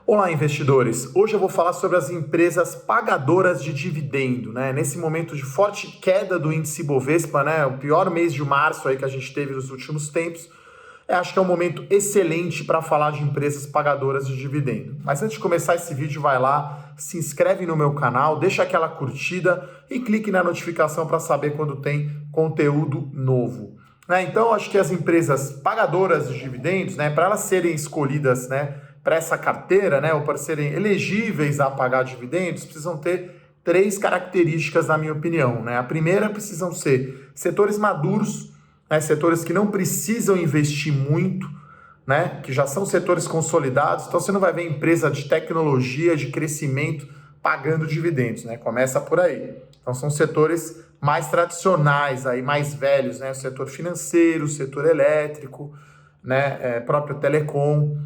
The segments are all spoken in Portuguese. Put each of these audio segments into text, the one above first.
Olá, investidores! Hoje eu vou falar sobre as empresas pagadoras de dividendo, né? Nesse momento de forte queda do índice Bovespa, né? O pior mês de março aí que a gente teve nos últimos tempos. Acho que é um momento excelente para falar de empresas pagadoras de dividendo. Mas antes de começar esse vídeo, vai lá, se inscreve no meu canal, deixa aquela curtida e clique na notificação para saber quando tem conteúdo novo. Então, acho que as empresas pagadoras de dividendos, para elas serem escolhidas, para essa carteira, ou para serem elegíveis a pagar dividendos, precisam ter três características, na minha opinião. A primeira, precisam ser setores maduros, setores que não precisam investir muito, que já são setores consolidados. Então, você não vai ver empresa de tecnologia, de crescimento, pagando dividendos. Começa por aí. Então, são setores mais tradicionais, aí, mais velhos, o setor financeiro, o setor elétrico, próprio telecom.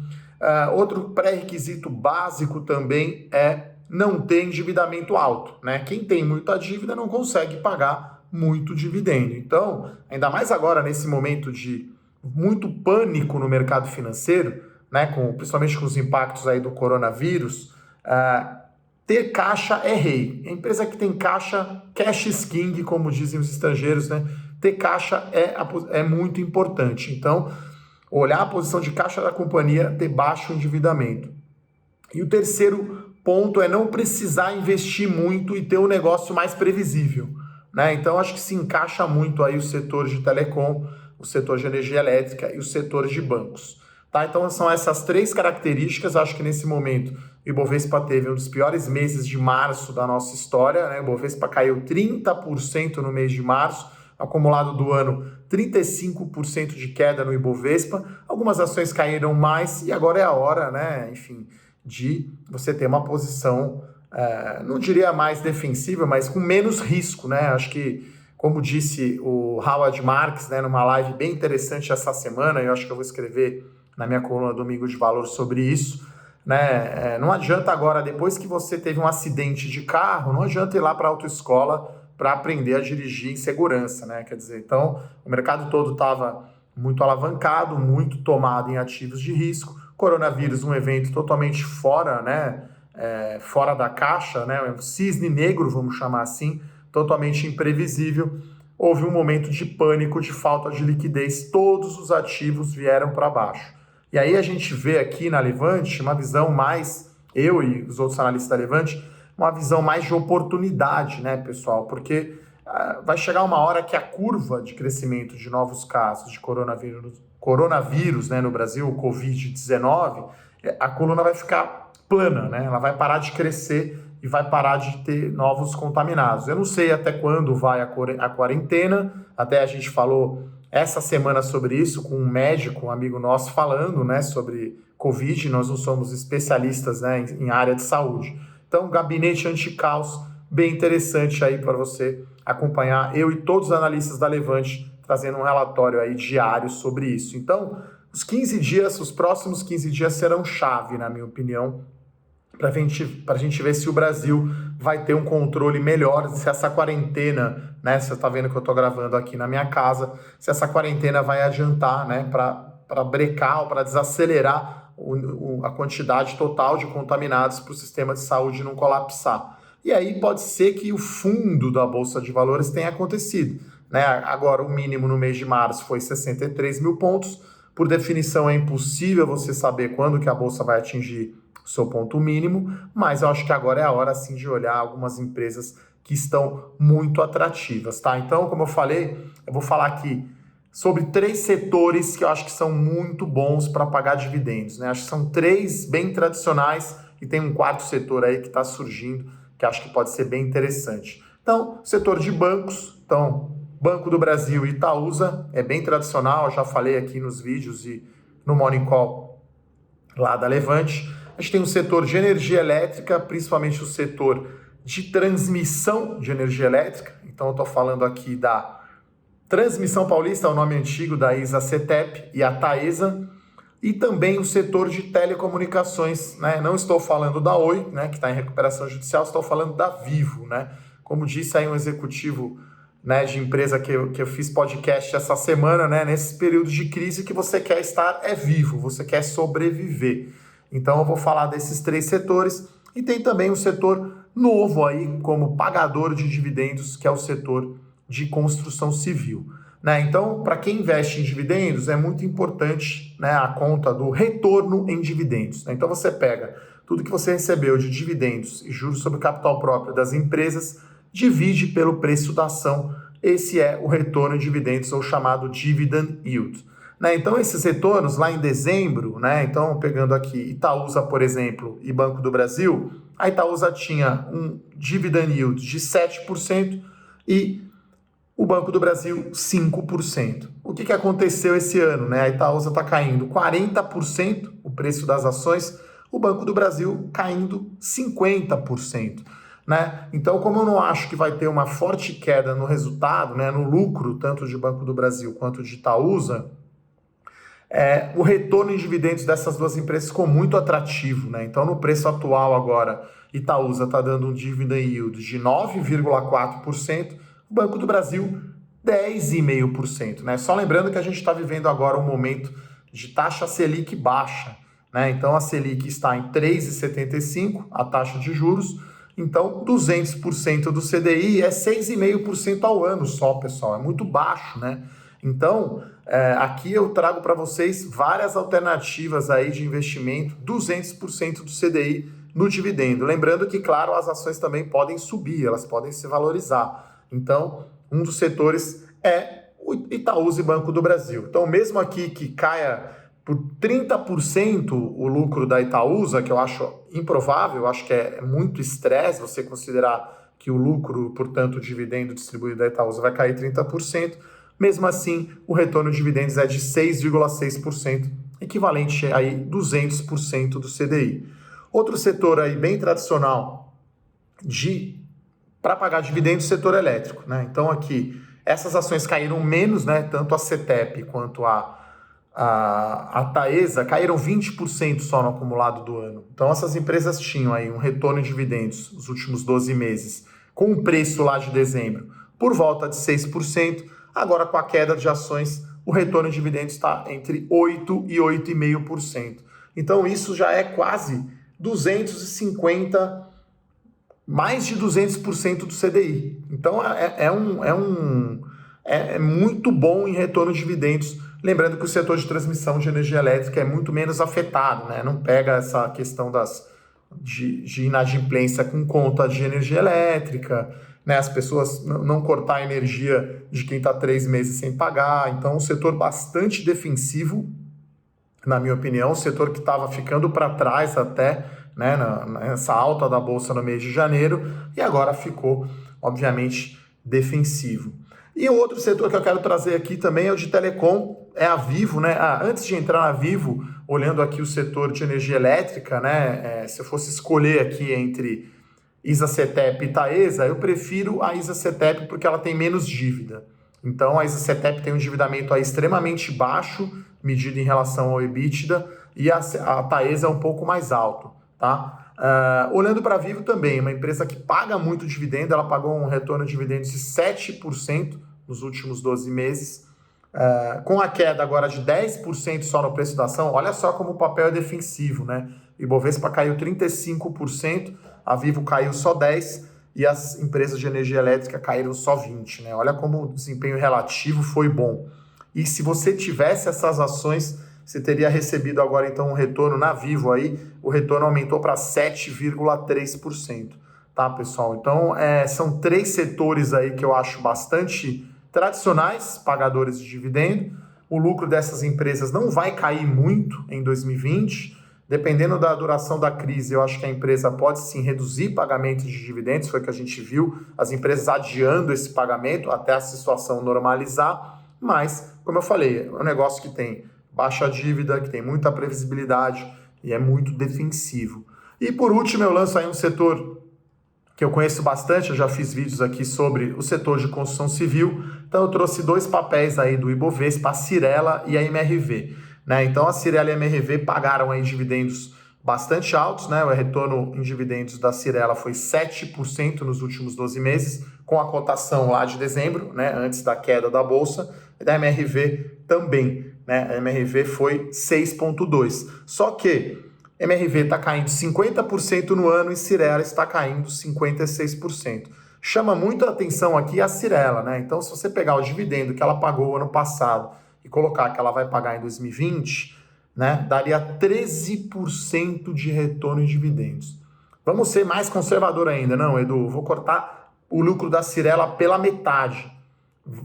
Outro pré-requisito básico também é não ter endividamento alto. Quem tem muita dívida não consegue pagar muito dividendo. Então, ainda mais agora nesse momento de muito pânico no mercado financeiro, principalmente com os impactos aí do coronavírus, ter caixa é rei. A empresa que tem caixa, cash is king, como dizem os estrangeiros, ter caixa é muito importante. Então, olhar a posição de caixa da companhia, ter baixo endividamento. E o terceiro ponto é não precisar investir muito e ter um negócio mais previsível. Então, acho que se encaixa muito aí o setor de telecom, o setor de energia elétrica e os setores de bancos. Então, são essas três características. Acho que nesse momento o Ibovespa teve um dos piores meses de março da nossa história. O Ibovespa caiu 30% no mês de março. Acumulado do ano, 35% de queda no Ibovespa. Algumas ações caíram mais e agora é a hora, de você ter uma posição, não diria mais defensiva, mas com menos risco, Acho que, como disse o Howard Marks, numa live bem interessante essa semana, eu acho que eu vou escrever na minha coluna Domingo de Valor sobre isso, não adianta agora, depois que você teve um acidente de carro, não adianta ir lá para a autoescola para aprender a dirigir em segurança, Quer dizer, então, o mercado todo estava muito alavancado, muito tomado em ativos de risco. Coronavírus, um evento totalmente fora, fora da caixa, um cisne negro, vamos chamar assim, totalmente imprevisível. Houve um momento de pânico, de falta de liquidez, todos os ativos vieram para baixo. E aí a gente vê aqui na Levante uma visão mais, eu e os outros analistas da Levante, uma visão mais de oportunidade, pessoal? Porque vai chegar uma hora que a curva de crescimento de novos casos de coronavírus no Brasil, o Covid-19, a coluna vai ficar plana, Ela vai parar de crescer e vai parar de ter novos contaminados. Eu não sei até quando vai a quarentena, até a gente falou essa semana sobre isso com um médico, um amigo nosso, falando sobre Covid. Nós não somos especialistas em área de saúde. Então, gabinete anti-caos, bem interessante aí para você acompanhar, eu e todos os analistas da Levante trazendo um relatório aí diário sobre isso. Então, os próximos 15 dias serão chave, na minha opinião, para a gente ver se o Brasil vai ter um controle melhor, se essa quarentena, você está vendo que eu estou gravando aqui na minha casa, se essa quarentena vai adiantar, para brecar ou para desacelerar a quantidade total de contaminados para o sistema de saúde não colapsar. E aí pode ser que o fundo da Bolsa de Valores tenha acontecido. Agora, o mínimo no mês de março foi 63 mil pontos. Por definição, é impossível você saber quando que a Bolsa vai atingir o seu ponto mínimo, mas eu acho que agora é a hora, sim, de olhar algumas empresas que estão muito atrativas, Então, como eu falei, eu vou falar aqui sobre três setores que eu acho que são muito bons para pagar dividendos, Acho que são três bem tradicionais e tem um quarto setor aí que está surgindo, que acho que pode ser bem interessante. Então, setor de bancos, Banco do Brasil e Itaúsa, é bem tradicional, eu já falei aqui nos vídeos e no Morning Call lá da Levante. A gente tem o setor de energia elétrica, principalmente o setor de transmissão de energia elétrica. Então, eu estou falando aqui da Transmissão Paulista, é o nome antigo da ISA-CETEP e a Taesa, e também o setor de telecomunicações, Não estou falando da Oi, que está em recuperação judicial, estou falando da Vivo, Como disse aí um executivo, de empresa que eu fiz podcast essa semana, nesse período de crise que você quer estar vivo, você quer sobreviver. Então eu vou falar desses 3 setores e tem também um setor novo aí como pagador de dividendos, que é o setor de construção civil. Né? Então, para quem investe em dividendos, é muito importante, né, a conta do retorno em dividendos. Né? Então você pega tudo que você recebeu de dividendos e juros sobre capital próprio das empresas, divide pelo preço da ação. Esse é o retorno em dividendos, ou chamado dividend yield. Né? Então, esses retornos lá em dezembro, né? Então, pegando aqui Itaúsa, por exemplo, e Banco do Brasil, a Itaúsa tinha um dividend yield de 7% e o Banco do Brasil 5%. O que aconteceu esse ano? Né? A Itaúsa está caindo 40% o preço das ações, o Banco do Brasil caindo 50%. Né? Então, como eu não acho que vai ter uma forte queda no resultado, né, no lucro, tanto de Banco do Brasil quanto de Itaúsa, o retorno em dividendos dessas duas empresas ficou muito atrativo. Né? Então, no preço atual agora, Itaúsa está dando um dividend yield de 9,4%, o Banco do Brasil 10,5%. Né? Só lembrando que a gente está vivendo agora um momento de taxa Selic baixa. Né? Então, a Selic está em 3,75%, a taxa de juros. Então, 200% do CDI é 6,5% ao ano só, pessoal. É muito baixo, né? Então, aqui eu trago para vocês várias alternativas aí de investimento, 200% do CDI no dividendo. Lembrando que, claro, as ações também podem subir, elas podem se valorizar. Então, um dos setores é o Itaúsa e Banco do Brasil. Então, mesmo aqui que caia por 30% o lucro da Itaúsa, que eu acho improvável, eu acho que é muito estresse você considerar que o lucro, portanto, o dividendo distribuído da Itaúsa vai cair 30%, mesmo assim, o retorno de dividendos é de 6,6%, equivalente a 200% do CDI. Outro setor aí bem tradicional para pagar dividendos, setor elétrico. Né? Então aqui, essas ações caíram menos, né? Tanto a CETEP quanto a Taesa caíram 20% só no acumulado do ano. Então essas empresas tinham aí um retorno de dividendos nos últimos 12 meses, com o preço lá de dezembro, por volta de 6%. Agora, com a queda de ações, o retorno de dividendos está entre 8% e 8,5%. Então, isso já é quase 250, mais de 200% do CDI. Então, é muito bom em retorno de dividendos. Lembrando que o setor de transmissão de energia elétrica é muito menos afetado, né? Não pega essa questão de inadimplência com conta de energia elétrica, né, as pessoas não cortar a energia de quem está 3 meses sem pagar. Então, um setor bastante defensivo, na minha opinião, um setor que estava ficando para trás até, né, nessa alta da Bolsa no mês de janeiro, e agora ficou, obviamente, defensivo. E o outro setor que eu quero trazer aqui também é o de telecom, é a Vivo. Né? Antes de entrar na Vivo, olhando aqui o setor de energia elétrica, né, se eu fosse escolher aqui entre ISA-CETEP e Taesa, eu prefiro a ISA-CETEP porque ela tem menos dívida. Então, a ISA-CETEP tem um endividamento aí extremamente baixo, medido em relação ao EBITDA, e a Taesa é um pouco mais alto. Tá? Olhando para a Vivo também, uma empresa que paga muito dividendo, ela pagou um retorno de dividendos de 7% nos últimos 12 meses, com a queda agora de 10% só no preço da ação. Olha só como o papel é defensivo, né? O Ibovespa caiu 35%, a Vivo caiu só 10% e as empresas de energia elétrica caíram só 20%. Né? Olha como o desempenho relativo foi bom. E se você tivesse essas ações, você teria recebido agora então um retorno na Vivo aí, o retorno aumentou para 7,3%. Tá, pessoal? Então, são 3 setores aí que eu acho bastante tradicionais, pagadores de dividendo. O lucro dessas empresas não vai cair muito em 2020. Dependendo da duração da crise, eu acho que a empresa pode sim reduzir pagamentos de dividendos, foi o que a gente viu, as empresas adiando esse pagamento até a situação normalizar, mas, como eu falei, é um negócio que tem baixa dívida, que tem muita previsibilidade e é muito defensivo. E por último, eu lanço aí um setor que eu conheço bastante, eu já fiz vídeos aqui sobre o setor de construção civil, então eu trouxe 2 papéis aí do Ibovespa, a Cyrela e a MRV. Né? Então a Cyrela e a MRV pagaram aí dividendos bastante altos, né? O retorno em dividendos da Cyrela foi 7% nos últimos 12 meses, com a cotação lá de dezembro, né? Antes da queda da Bolsa, e da MRV também. Né? A MRV foi 6,2%. Só que MRV está caindo 50% no ano e Cyrela está caindo 56%. Chama muito a atenção aqui a Cyrela, né? Então, se você pegar o dividendo que ela pagou ano passado e colocar que ela vai pagar em 2020, né, daria 13% de retorno em dividendos. Vamos ser mais conservador ainda, não, Edu? Vou cortar o lucro da Cyrela pela metade.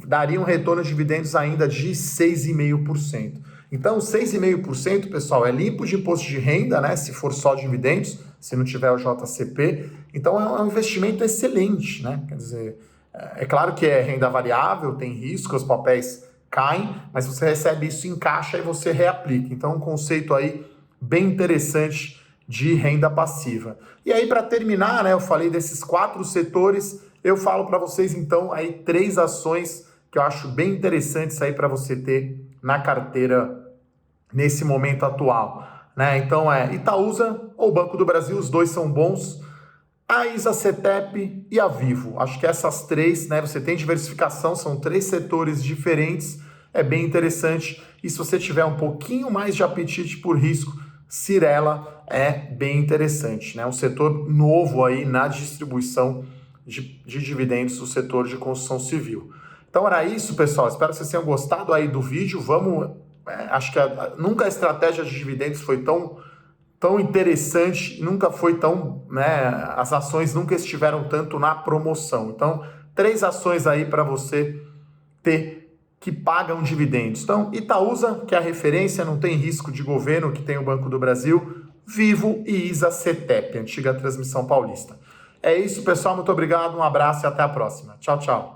Daria um retorno de dividendos ainda de 6,5%. Então, 6,5%, pessoal, é limpo de imposto de renda, né? Se for só dividendos, se não tiver o JCP. Então, é um investimento excelente, né? Quer dizer, é claro que é renda variável, tem risco, os papéis caem, mas você recebe isso em caixa e você reaplica. Então, um conceito aí bem interessante de renda passiva. E aí, para terminar, né? Eu falei desses 4 setores, eu falo para vocês, então, aí 3 ações que eu acho bem interessantes aí para você ter na carteira nesse momento atual, né? Então Itaúsa ou Banco do Brasil, os dois são bons. A ISA-CETEP e a Vivo. Acho que essas 3, né? Você tem diversificação, são 3 setores diferentes, é bem interessante. E se você tiver um pouquinho mais de apetite por risco, Cyrela é bem interessante, né? Um setor novo aí na distribuição de dividendos do setor de construção civil. Então era isso, pessoal. Espero que vocês tenham gostado aí do vídeo. Acho que nunca a estratégia de dividendos foi tão interessante, nunca foi tão, né? As ações nunca estiveram tanto na promoção. Então, 3 ações aí para você ter que pagam dividendos. Então, Itaúsa, que é a referência, não tem risco de governo, que tem o Banco do Brasil, Vivo e ISA-CETEP, antiga Transmissão Paulista. É isso, pessoal. Muito obrigado, um abraço e até a próxima. Tchau, tchau.